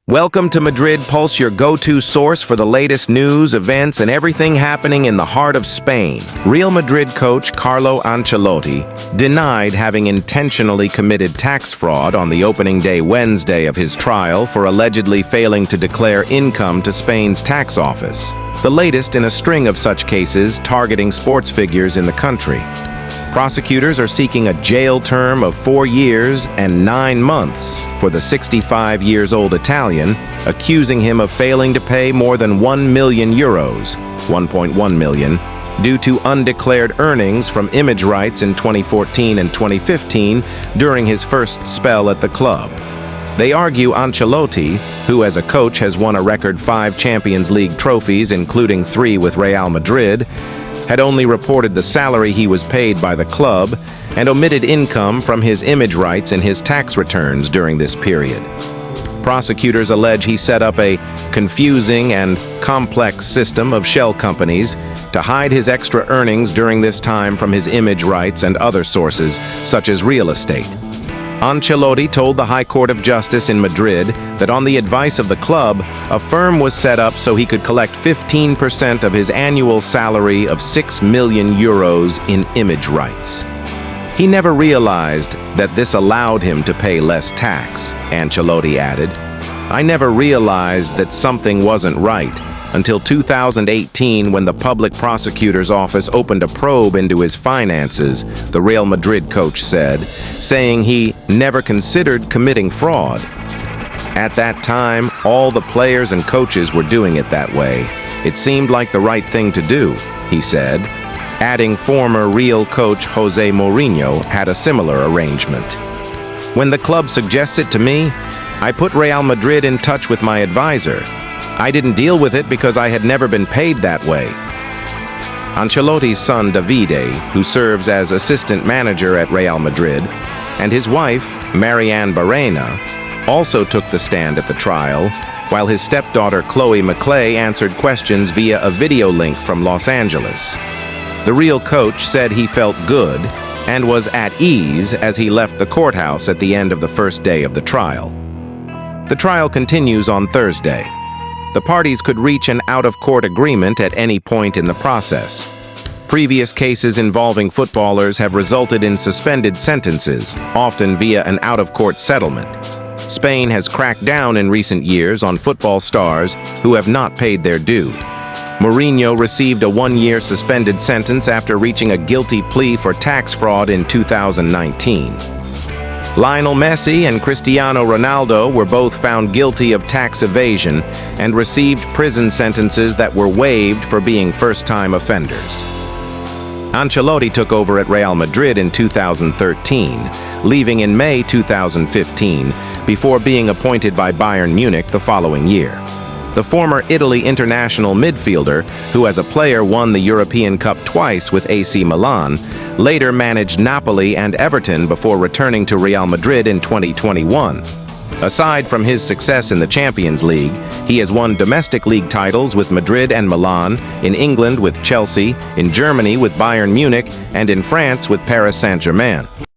Welcome to Madrid Pulse, your go-to source for the latest news, events, and everything happening in the heart of Spain. Real Madrid coach Carlo Ancelotti denied having intentionally committed tax fraud on the opening day Wednesday of his trial for allegedly failing to declare income to Spain's tax office, the latest in a string of such cases targeting sports figures in the country. Prosecutors are seeking a jail term of 4 years and 9 months for the 65-years-old Italian, accusing him of failing to pay more than €1 million, 1.1 million, due to undeclared earnings from image rights in 2014 and 2015 during his first spell at the club. They argue Ancelotti, who as a coach has won a record 5 Champions League trophies, including 3 with Real Madrid, had only reported the salary he was paid by the club and omitted income from his image rights in his tax returns during this period. Prosecutors allege he set up a confusing and complex system of shell companies to hide his extra earnings during this time from his image rights and other sources, such as real estate. Ancelotti told the High Court of Justice in Madrid that on the advice of the club, a firm was set up so he could collect 15% of his annual salary of €6 million in image rights. He never realized that this allowed him to pay less tax, Ancelotti added. I never realized that something wasn't right until 2018 when the public prosecutor's office opened a probe into his finances, the Real Madrid coach said, saying he never considered committing fraud. At that time, all the players and coaches were doing it that way. It seemed like the right thing to do, he said, adding former Real coach Jose Mourinho had a similar arrangement. When the club suggests it to me, I put Real Madrid in touch with my advisor. I didn't deal with it because I had never been paid that way. Ancelotti's son Davide, who serves as assistant manager at Real Madrid, and his wife, Marianne Barrena, also took the stand at the trial, while his stepdaughter Chloe McClay answered questions via a video link from Los Angeles. The Real coach said he felt good and was at ease as he left the courthouse at the end of the first day of the trial. The trial continues on Thursday. The parties could reach an out-of-court agreement at any point in the process. Previous cases involving footballers have resulted in suspended sentences, often via an out-of-court settlement. Spain has cracked down in recent years on football stars who have not paid their due. Mourinho received a 1-year suspended sentence after reaching a guilty plea for tax fraud in 2019. Lionel Messi and Cristiano Ronaldo were both found guilty of tax evasion and received prison sentences that were waived for being first-time offenders. Ancelotti took over at Real Madrid in 2013, leaving in May 2015, before being appointed by Bayern Munich the following year. The former Italy international midfielder, who as a player won the European Cup twice with AC Milan, later managed Napoli and Everton before returning to Real Madrid in 2021. Aside from his success in the Champions League, he has won domestic league titles with Madrid and Milan, in England with Chelsea, in Germany with Bayern Munich, and in France with Paris Saint-Germain.